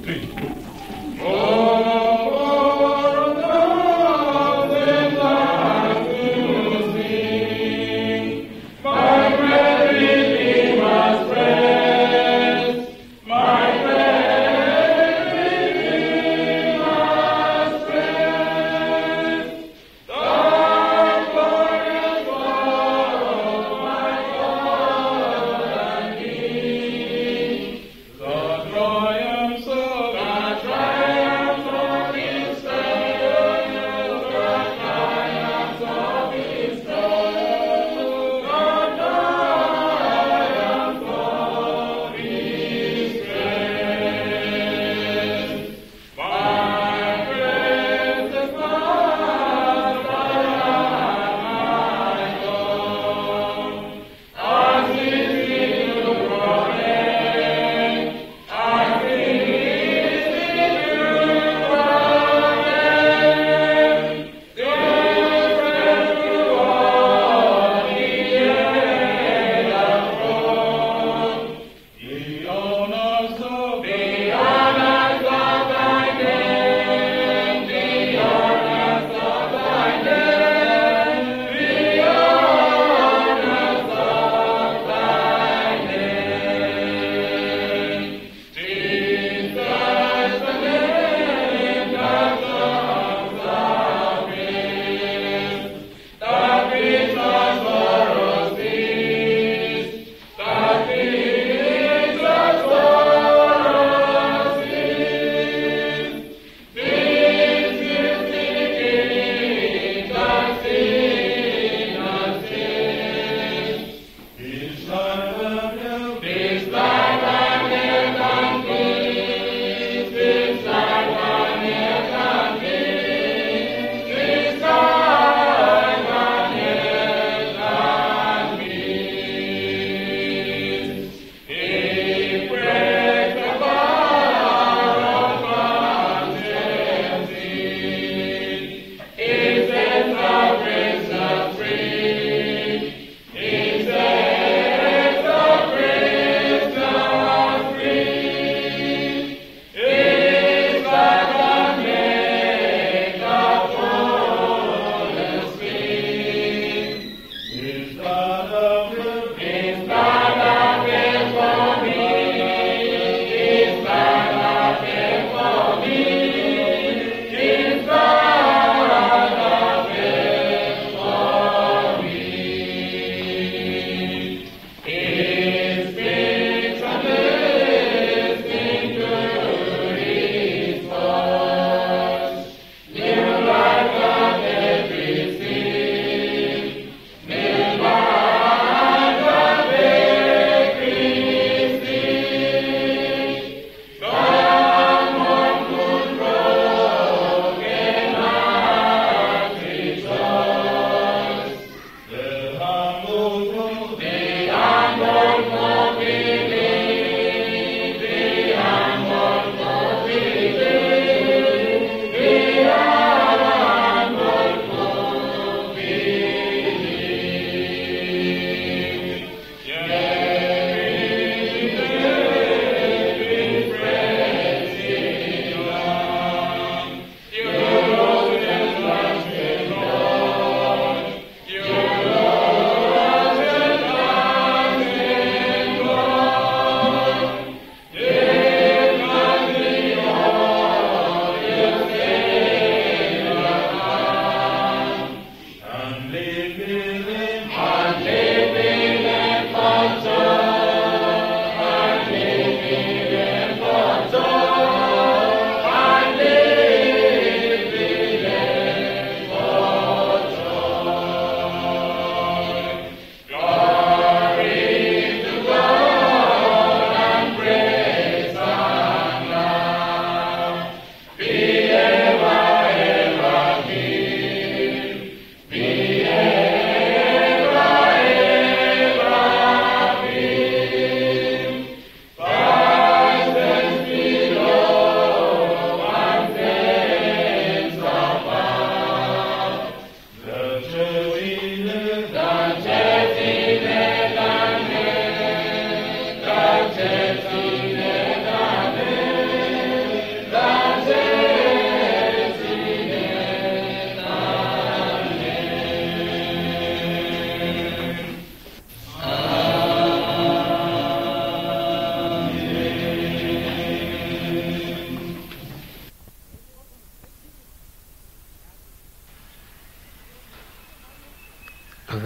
3, 2. The triumphs of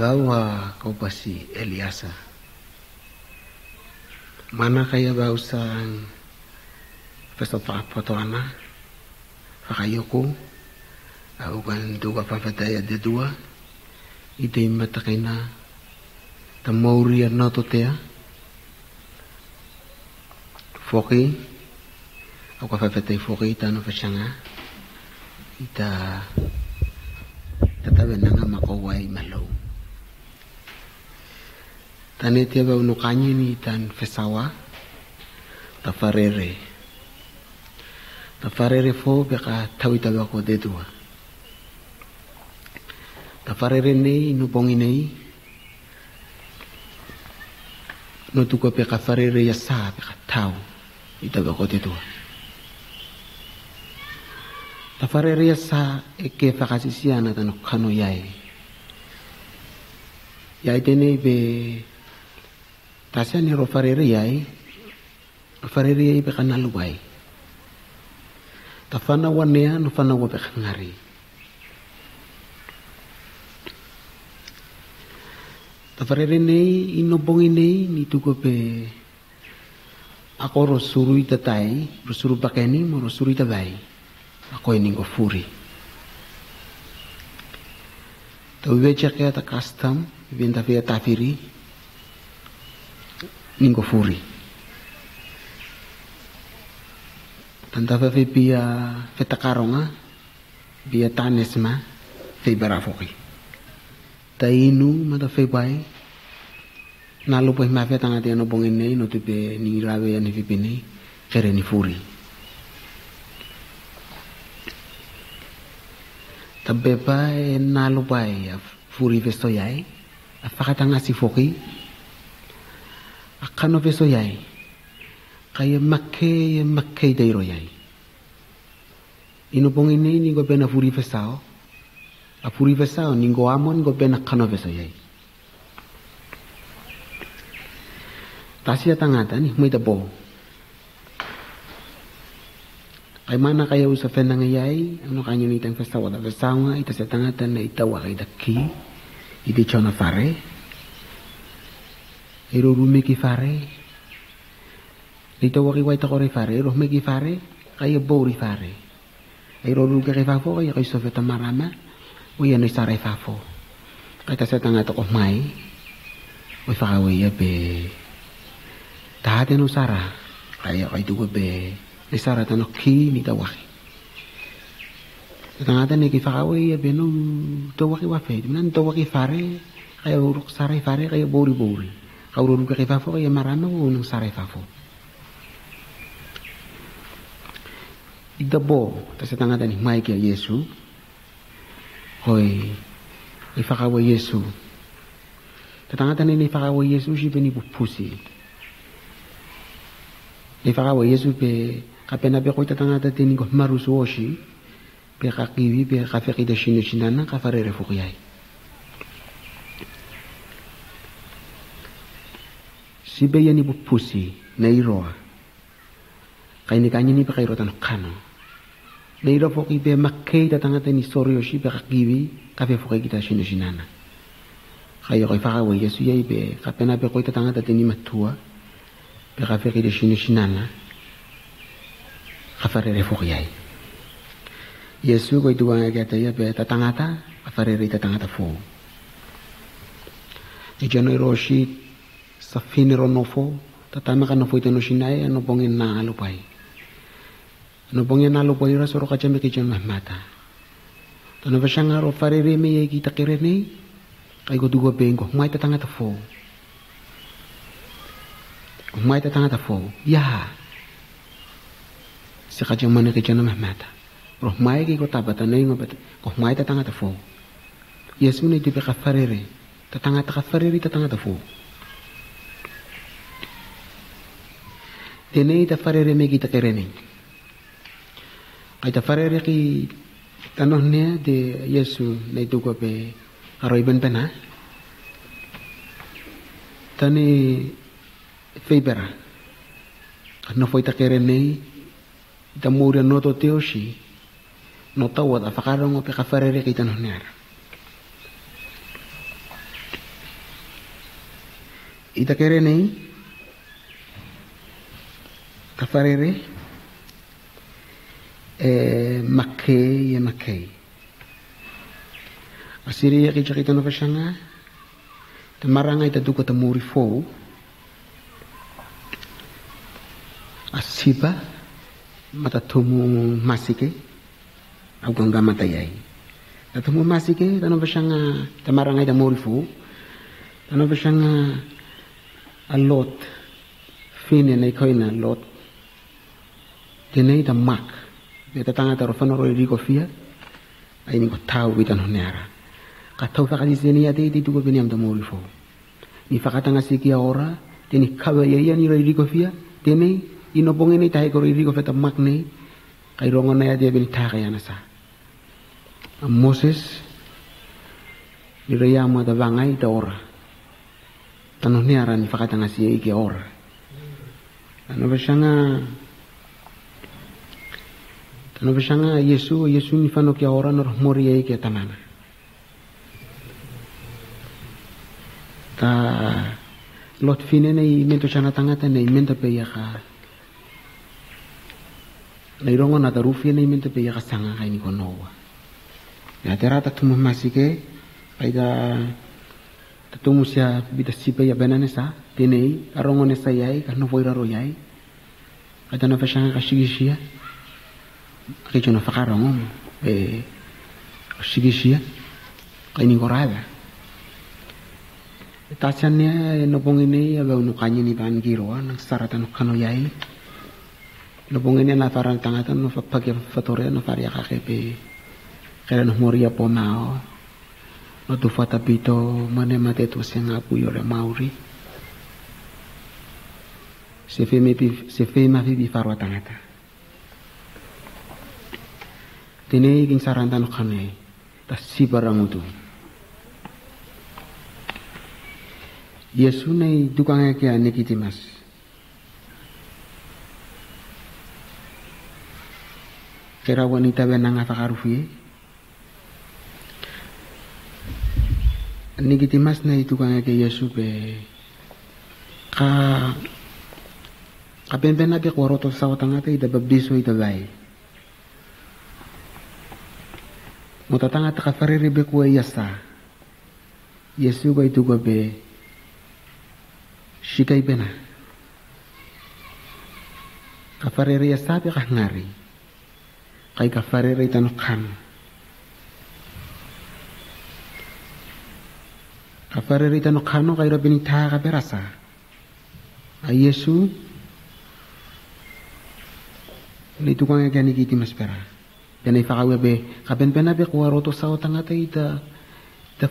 Agawa kau pasi Eliasa. Mana kaya ba usang pesto pakapatoana pakayoko au kan duga pafataya de dua ite matakina tamauri no totea foki au ka fafatay foki tano fasanga ita tatabe nanga makowai malo tane tia ba unukanyi ni tan fesawa tafarere fo beka tawita ba ko dedua tafarere nei nupongi nei no tuko beka farere ya sa beka tau ita ba ko dedua tafarere ya sa eke fakasisiana tan kano yai tene be tasya ni rofarere yai be kana lubai tafana wanea no fana wa be ngari tafarere nei inobongi nei ni tuko be ako rosuru itatai rosuru pakeni mo rosuru itabai ako ini go furi tawe chakya ta custom vinta via tafiri ningo furi tanta fe pia fetakaronga bia tanesma fe barafoki tainu mata fe bai nalu pues ma fe tanga te no bongin nei no tipe ni rawe ni vipini kere ni furi tabe bai nalu bai furi vesto yai afakatanga si foki akano veso yai kaya makke dairo yai inupong ini go bena furi vesao a furi vesao ningo amon go bena kano veso yai tasia tangata ni muy dabo ay mana kaya usa fenang yai ano kanyo ni tang vesao da vesao nga ita sa tangata na itawa kay daki iti chona fare ero rume ki fare ito waki wai takore fare ero me ki fare kaya bori fare ero ruga kay fafo kaya kay sofeta marama uya no isare fafo kaya sa tanga to mai uy fakawi ya be tahate no sara kaya kay dugo be isara tanok ki ni tawaki tanga ni ki fakawi ya be no tawaki wafe nan tawaki fare kaya uruk sare fare kaya bori kaurun ke fafo ya marano nung sare fafo idabo ta sa tanga ni mai ke Yesu hoy ifakawa Yesu ta tanga ni ifakawa Yesu si beni pupusi ifakawa Yesu be kapena be ko ta tanga ni ko marusu oshi be kakiwi be kafeki de shinana ka farere fukiyai sibe yani bu pusi na iroa kay ni kanya ni pa kairo tanong kano na iro po kibe makkei tatangata ni soryo shi pa kakiwi kafe po kay kita sinana kayo kay fakawa Yesu yay be kapena pe koy tatangata ni matua pe kafe kita sinana kafarere po kayay Yesu koy duwa nga kata ya be tatangata kafarere tatangata po ijano iro shi sa finiro nofo tatama ka nofo ito no sinay ano bongin na alupay ano bongin na alupay ra soro kacame kijan mahmata tano ba siya nga ro farere me ye kita kirene kay go dugo bengo may tatanga tafo ya si kacang mana kijan mahmata roh may kay go tabata na yung ko may tatanga tafo Yesu na ito ka farere tatanga tafo Tene ita farere me kita kerene. Ita farere ki tanoh niya de Yesu na ito ko pe aroiban pena. Tani febera. No foi ta kerene ita mura no to teoshi no tawad afakarong o pe ka farere ki tanoh niya. ita kere nei kafarere makkei asiri ya kita no fashanga tamaranga ita duko tamuri fo asiba matatumu masike au ganga matayai tatumu masike tano fashanga tamaranga ita muri fo tano fashanga a lot fine na ikoina lot tenei ta mak beta tanga ta rofano ro riko fia ai ni ko tau bita no nera ka tau fa kali seni ate ti tu ko biniam ta mori fo ni fa katanga siki ora teni kawa ya ni ro riko fia tenei ino bongeni tai ko riko feta mak nei kai rongo na ya dia bin ta kaya nasa Moses ni ro ya ma ta bangai ta ora tano nera ni fa katanga siki ora ano bashanga Yesu ni fano kia ora nor mori ai kia tamana ta lot fine nei mento chana tangata nei mento pe ya ka nei rongo na tarufi nei mento pe ya ka sanga kai ni konoa ya terata tumu masike paida tatumu sia bita sipe ya benane sa tenei arongo ne sayai ka no voira ro yai kada na bashanga ka shigishia Kicho na fakarong sige siya kaini korada tasan niya no pongin niya agaw no kanya ni pan giroa ng saratan kano yai no pongin niya na parang tangatan no pagpagya fatore no faria kakepe kaya no moria po mao no tufata pito manemate to siya nga puyo re mauri se fe mafi farwa tangata Tini king sarantan kane tas si barang itu. Yesu nei dukang ke Nikitimas. Kera wanita benang afakarufi. Nikitimas nei dukang ke Yesu be ka kapen be kworoto sawatangate ida babdiso ida bai. Mutatanga takafariri be kuwa yasa. Yesu ko itugo be shikai bena. Kafariri yasa be kahngari. Kay kafariri tanukan. Kafariri tanukano kay rabini taha berasa. Ay Yesu itu kang gani kiti maspera. Dan ifakawe be kaben be kuwaroto sao tangata ita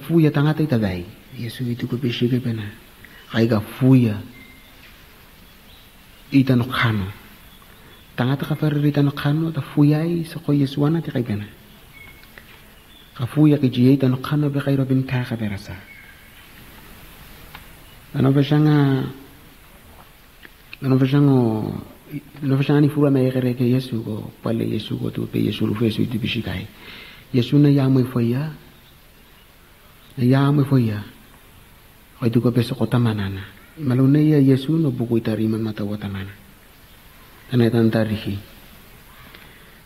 fuya tangata ita dai Yesu itu ko be shige bena kai ga fuya ita no kano tangata ka farita no kano ta fuyai so ko Yesu ana ti kai bena ka fuya ki ji ita no kano be kai robin ta ka berasa ano ba shanga ni fura mai kere ke Yesu ko pale Yesu ko tu pe Yesu lu fesu itu bisikai Yesu na ya mai foya ko itu ko peso kota manana malune ya Yesu no buku itarima mata watamana ana tantarihi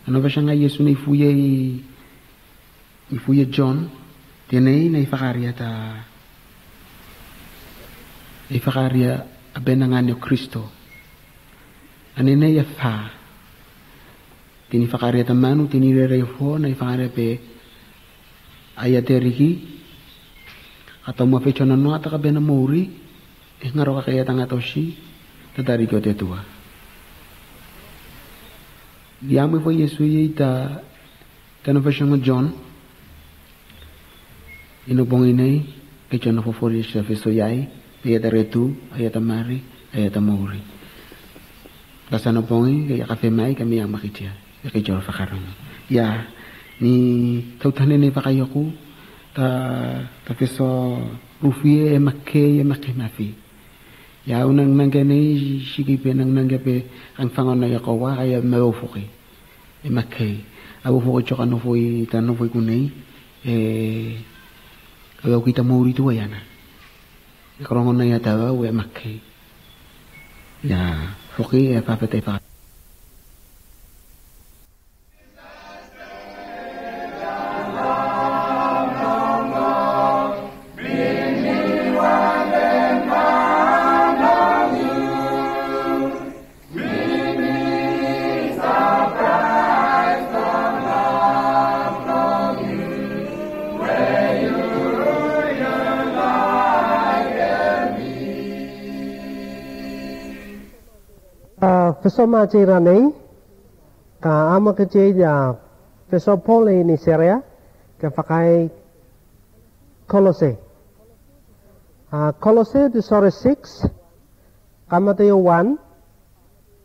ano ba shanga Yesu ni fuye John tenei na ifakaria abenangan Kristo anene ya fa tini fakaria tamanu tini rere fo na fakaria pe ayateriki atau mo fecho na no ataka bena muri ngaro ka kaya tanga toshi tatari ko tetua diamo fo Yesu yita tano fashion John inubong inay kecho na fo fori sa feso yai ayataretu ayatamari ayatamuri kasano pongi kaya kafe mai kami yang makitia kaya jor fakarong ya ni tautane ni fakayoku ta feso rufie makke mafi ya unang nangane shigipe nang nangape ang fangon na yakowa kaya maufuki makke abu fuko choka no foi kunei agaw kita muri tu ayana Ikrongon na yatawa we makki. Ya, foki fafete fa. Pesoma cira nei ka ama kece ya pesopole ni seria ka pakai Kolose. Kolose di sore 6 kamatayo 1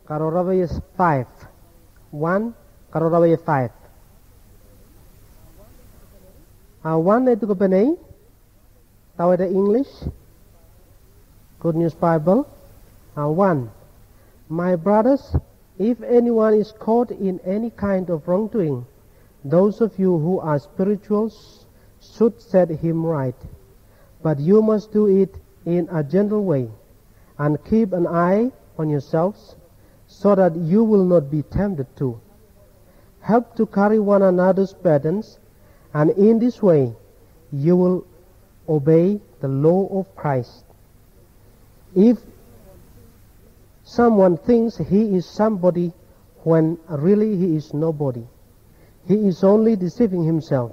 karorawe 5 1 karorawe 5 1 itu kepenai tahu ada English Good News Bible 1 My brothers, if anyone is caught in any kind of wrongdoing, those of you who are spirituals should set him right. But you must do it in a gentle way, and keep an eye on yourselves, so that you will not be tempted to. Help to carry one another's burdens, and in this way you will obey the law of Christ. If someone thinks he is somebody when really he is nobody, he is only deceiving himself.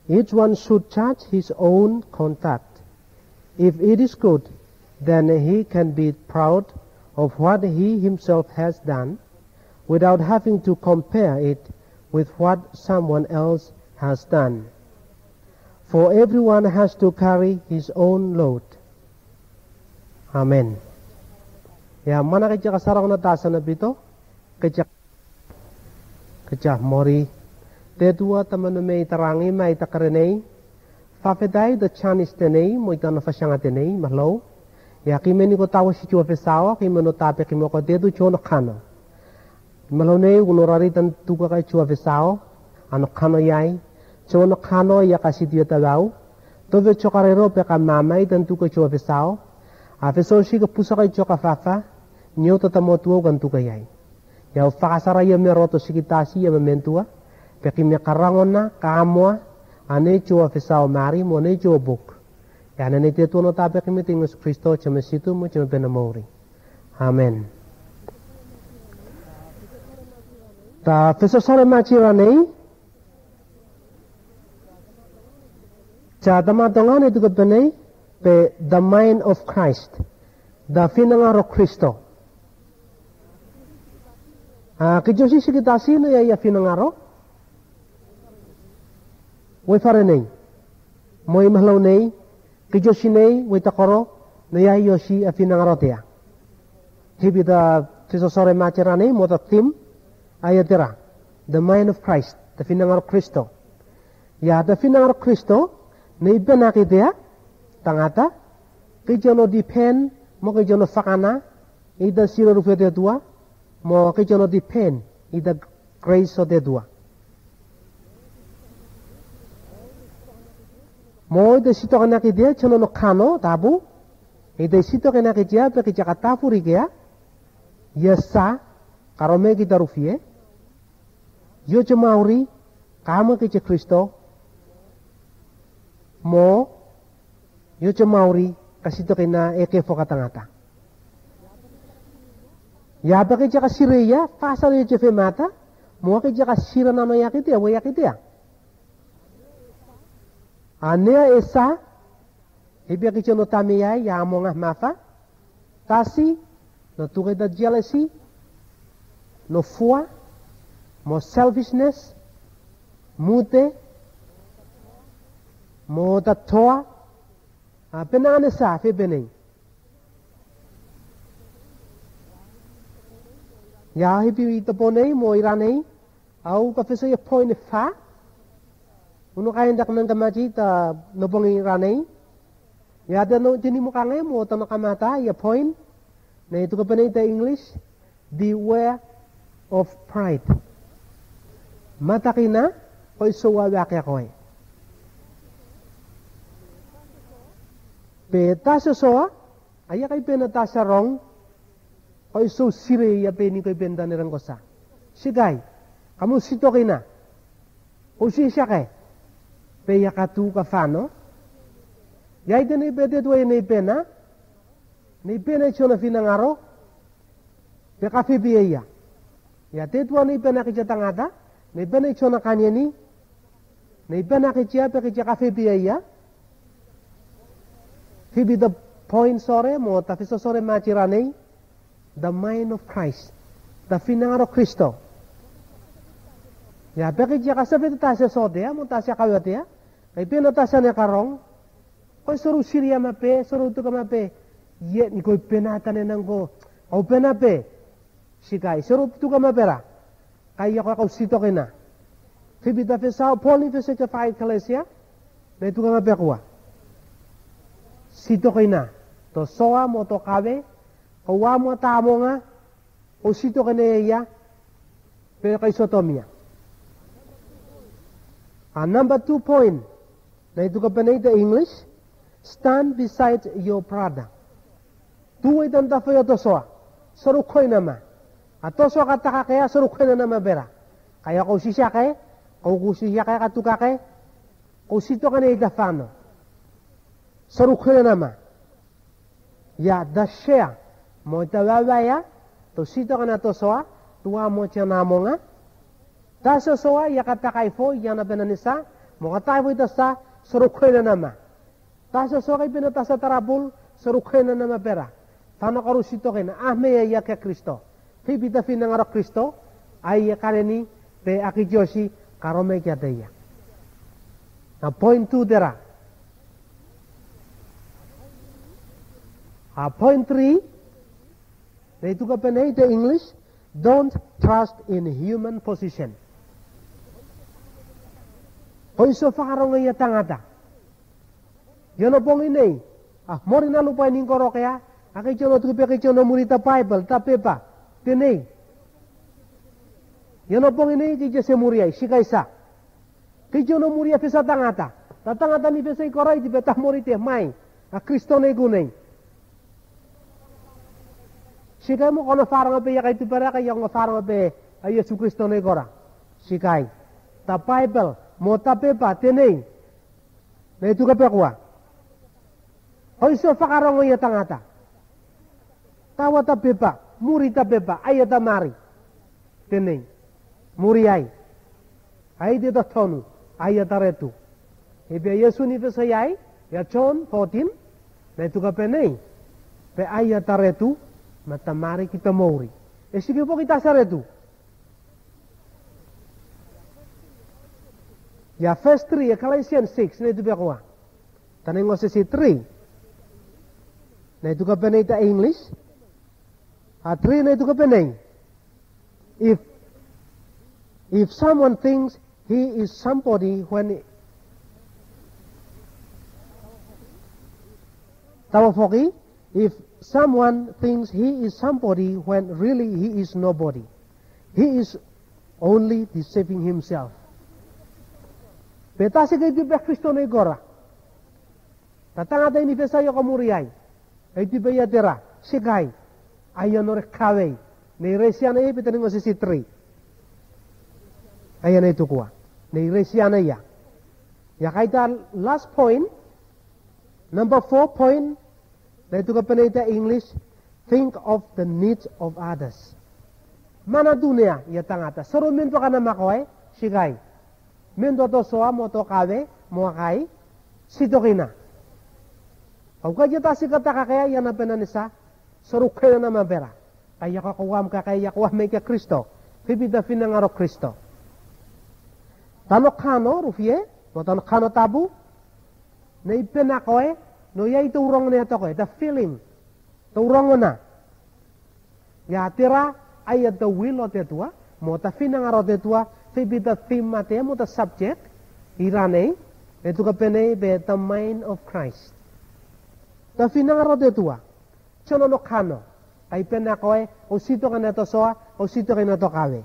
Each one should judge his own conduct. If it is good, then he can be proud of what he himself has done without having to compare it with what someone else has done. For everyone has to carry his own load. Amen. Ya mana kerja kasarang na tasa na bito kerja mori dedua taman may tarangi may takarenay fafeday the Chinese tenay mo ikan fasyanga tenay mahlo ya kimeni ko tawa si chua fesawa kimeno tape kimo ko dedu chono kano mahlo ne unorari tan tuka kay chua fesawa ano kano yai chono kano ya kasi dia tagaw tove chokarero pe ka mamay tan tuka chua fesawa afeso si ka pusa kay choka fafa nyo tatamo tuo gantu kayay ya fakasara ya meroto sikitasi ya mementua peki me karangona kamwa ane chua fesao mari mo ne chua buk ya nane te tuno tape kimi tingus Kristo chama situ mo chama penamori amen ta feso sore machira nei cha dama tongane tu kepenei pe the mind of Christ the finangaro Kristo Kijosi sikitasi no ya finangaro. We fare nei. Moi mahlo nei. Kijosi nei we takoro no ya yosi finangaro tea. Hibi da tisosore machera nei mo ta theme ayatera. The mind of Christ, the finangaro Kristo. Ya the finangaro Kristo nei benaki tea tangata kijono depend mo kijono fakana ida siro rufete tua mo kijono depend in the grace of the dua. Mo ide sito kana kidia chono no kano tabu ide sito kana kidia pe kijaka tafuri kia yesa karome kita rufie yo chemauri kama kiche Kristo mo yo chemauri kasito kina eke fokatangata ya bagi jaka sireya pasal ya jefe mata mo ke jaka sira nano yakite ya we yakite ya anea esa ibi ke chono tamia ya monga mafa tasi no tuge da jealousy no foi mo selfishness mute mo da toa penane sa fe beneng ya hipi tapone mo iranei au ka fesa ya point fa uno kaya ndak nang kamaji ta nobong iranei ya da no tini mo kangai mo ta nakamata ya point na itu ka panay ta English beware of pride matakina ko isuwa wakya koy Pe tasa soa, aya kay pena tasa rong, kay so sire ya pe ni kay penda nirang kosa. Sigay, kamu sito kina. Usi siya kay. Pe ya katu ka fano. Yay din ipete tuwa ni pena. Ni pena chona finangaro. Pe kafe biya. Ya te tuwa ni pena kicha tangata. Ni pena chona kanya ni. Ni pena kicha pe kicha kafe biya. Hibi the point sore mo tafiso sore machirane. The mind of Christ. The finangaro Kristo. Ya pe kicha kasabe tasya sode ya mo tasya kawate ya. Kay pena tasya ne karong. Kau suruh Syria mape, suruh tu mape, ye ni kau penatan enang ko, kau penape, sikai suruh tu mape ra, kaya kau sito kena, fibita fesau poli fesau fai kalesia, na tu mape kuah, sito kena, to soa mo to kabe, kau mo tamonga, kau sito kena ya, pe kau sotomia. Number 2 point, na itu kepenai English. Stand beside your brother. Tuway dan tafayo tosoa. Sarukoy nama. At tosoa kataka kaya sarukoy na nama bera. Kaya kung sisya kay, kung sisya kay katuka kay, kung sito ka na itafano. Sarukoy na nama. Ya, da share. Mo itawawaya, to sito ka na tosoa, tuwa mo siya namo nga. Tasa soa, ya katakay fo, ya na benanisa, mo katay fo itasa, sarukoy na nama. Tasa so kay pinatasa tarapul, sarukay na nama pera. Tano karusito kay na, me ya kay Kristo. Hibita finangarok Kristo, ay kareni, pe akijoshi, karome kya teya. Na point 2 dera. Point 3, na ito ka penay the English, don't trust in human position. Kung so fakarong nga tangata. Yono pong inay. Mori na lupa ning koro kaya. Aki chono tukipe ki chono murita Bible. Tapepa. Tinay. Yono pong inay ki jese muriay. Shikaisa. Ki chono muria pesa tangata. Tatangata ni pesa ikoray. Di betah morite. May. Kristo na igunay. Shikay mo kono farang ape yakay tupara. Kaya nga farang ape. Ay Yesu Kristo na ikora. Shikay. Ta Bible. Mo tapepa. Tinay. Na itu kape kuwa. Hoy so fakarong ya tangata. Tawa ta pepa, muri ta pepa, ayata mari. Teneng. Muri ay. Ay de ta tonu, ayata retu. Ebe Yesu ni pesayai, ya John 14, na itu ka peneng. Pe ayata retu, mata mari kita muri. Sige po kita sa retu. Ya verse 3, ya Galatians 6, na itu pe kuwa. Taneng si 3. Na itu ka penay ta English. 3 na itu ka penay. If someone thinks he is somebody when Tawafoki, if someone thinks he is somebody when really he is nobody, he is only deceiving himself. Petase kay di Kristo na igora. Tatangata ini pesayo kamuriay. Ay di ba yadera, sigay, ayan or kaway, na iresya na iya, pitanin mo si 3. Ayan na ito kuha, na iresya na iya. Ya kahit last point, number 4 point, na ito ka panayta English, think of the needs of others. Mana dunia, ya tangata, saro mento ka na makoy, sigay, mento to soa, mo to kawe, mo kay, sito kina. Kung kaya tasi kataka kaya yan na penanisa, sarukay na naman pera. Kaya kakuwam ka, kaya kuwam may ka Kristo. Hibida finangaro Kristo. Tano kano, rufye, mo tano kano tabu, na ipenako no ya ito urong na ito ko, the feeling, ito urong na. Ya tira, ay the will o tetua, mo ta finangaro tetua, hibida theme mate, mo ta subject, irane, ito ka penay, be the mind of Christ. Ta finangaro de tua. Chono no kano. Ay penakoe o sito ka na to soa o sito ka na to kawe.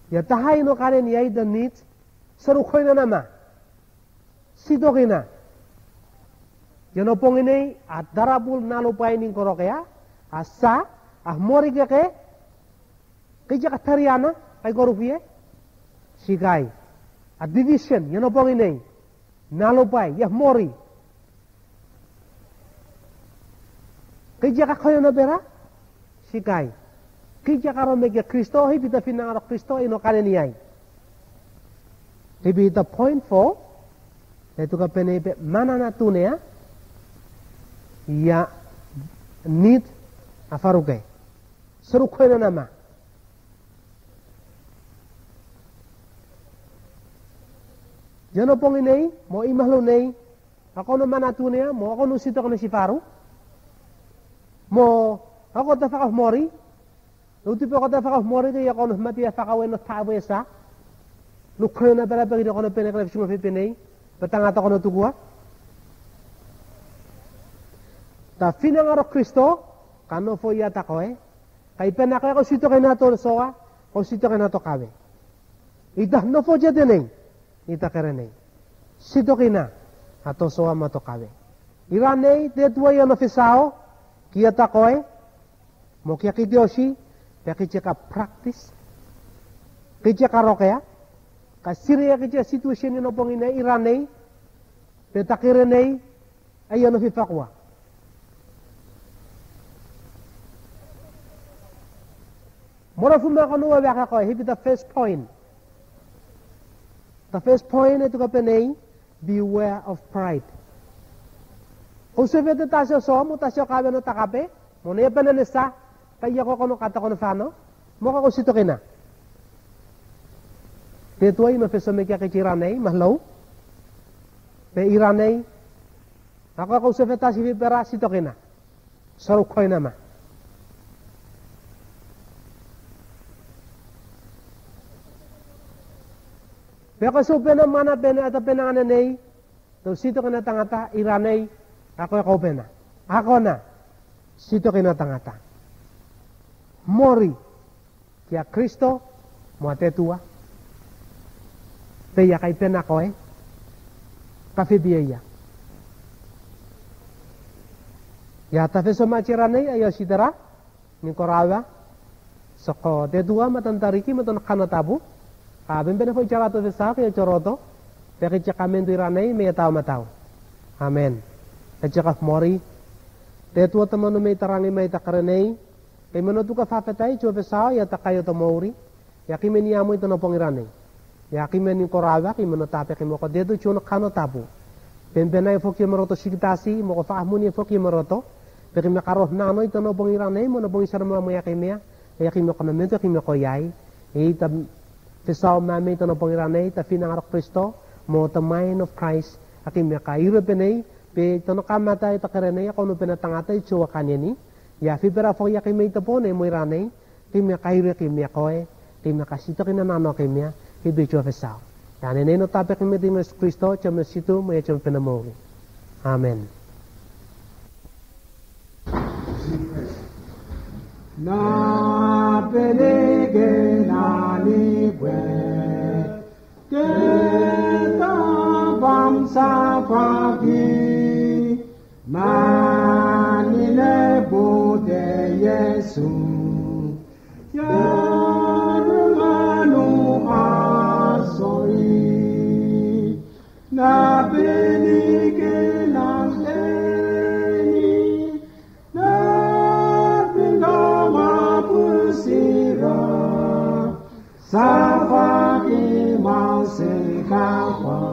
Ya tahay no kane ni ay the needs sarukoy na nama. Sito ka na. Jono pong ini adarabul nalupay ning korokea asa mori ke kaya katariana kay korupie sigay a division jono pong ini nalupay mori kaya kayo na bera sigay kaya karo mege Kristo hibita finang Kristo ino kaneniyay hibita point 4 itu ka penepe mana na tunea ya need afaruke seru koina nama jano pong inay mo imahlo nay ako no manatunia mo ako no sito kono si faru mo ako ta fakaf mori uti po ako ta fakaf mori kaya ako no mati fakawen no tabesa no koina bala bagi ko no penekref sumo pinay petang ato kono tugua ta finangaro Kristo kano fo yata koe kay penaka ko sito kay nato soa ko sito kay nato kabe ita no fo jeteneng ita kereneng sito kina ato soa mato kabe iranei tetwa yo no fisao kiata koe mo kia kidioshi ya kicheka practice kicheka rokea ka siria kicheka situation no pongine iranei petakirenei ayo no fifakwa Mora fuma ko nuwa baka ko hibi the first point. The first point itu kapenay beware of pride. Kung sabihin tasyo so mo tasyo kabe no takape, mo ne penenesa kaya ko kono kata kono fano, mo ka ko sito kina. Teto ay mafeso me kya kichiranay mahlo. Pe iranay ako ko sabihin tasyo pera sito kina. Saru koy nama. Pero so pena mana pena ata pena anay, to sito kina tangata iranay ako pena. Ako na sito kina tangata. Mori kaya Kristo mo atetua. Peya kay pena ko kafe biya. Ya tafe so machiranay ayo sidara ni korawa. Soko tetua matantariki matan kanatabu. Abin bena foi charato vesa ke choroto peke chakamen iranai me tao matao amen chakaf mori tetua tamano me tarangi me takarenei ke meno tuka fafetai cho vesa ya takayo to mori ya kimeni amu ito no pongiranei ya kimeni korawa ki meno tape ke moko dedo chono kano tabu benbenai foki moroto sigitasi moko fahmuni foki moroto peke me karoh nano ito no pongiranei mo no pongisar mo ya kimia ya kimoko na mento kimoko yai ita Fisao mami ito na pangiranay, ta finangarok Kristo, mo the mind of Christ, aking makairo penay, pe ito na kamatay, ta karenay, ako no pinatangatay, chuwa kanya ni, ya fibera fo ya kimay ito po, na mo iranay, kim makairo kim yakoy, kim makasito kinanano kim ya, hibi chuwa fisao. Yan, no tape kim ito yung Kristo, chuwa masito, may chuwa pinamori. Amen. Na pelege na libre ke ta bangsa pagi manile bude Yesu ya rumanu asoi na pelege na Sa hoa kỳ mau sinh cao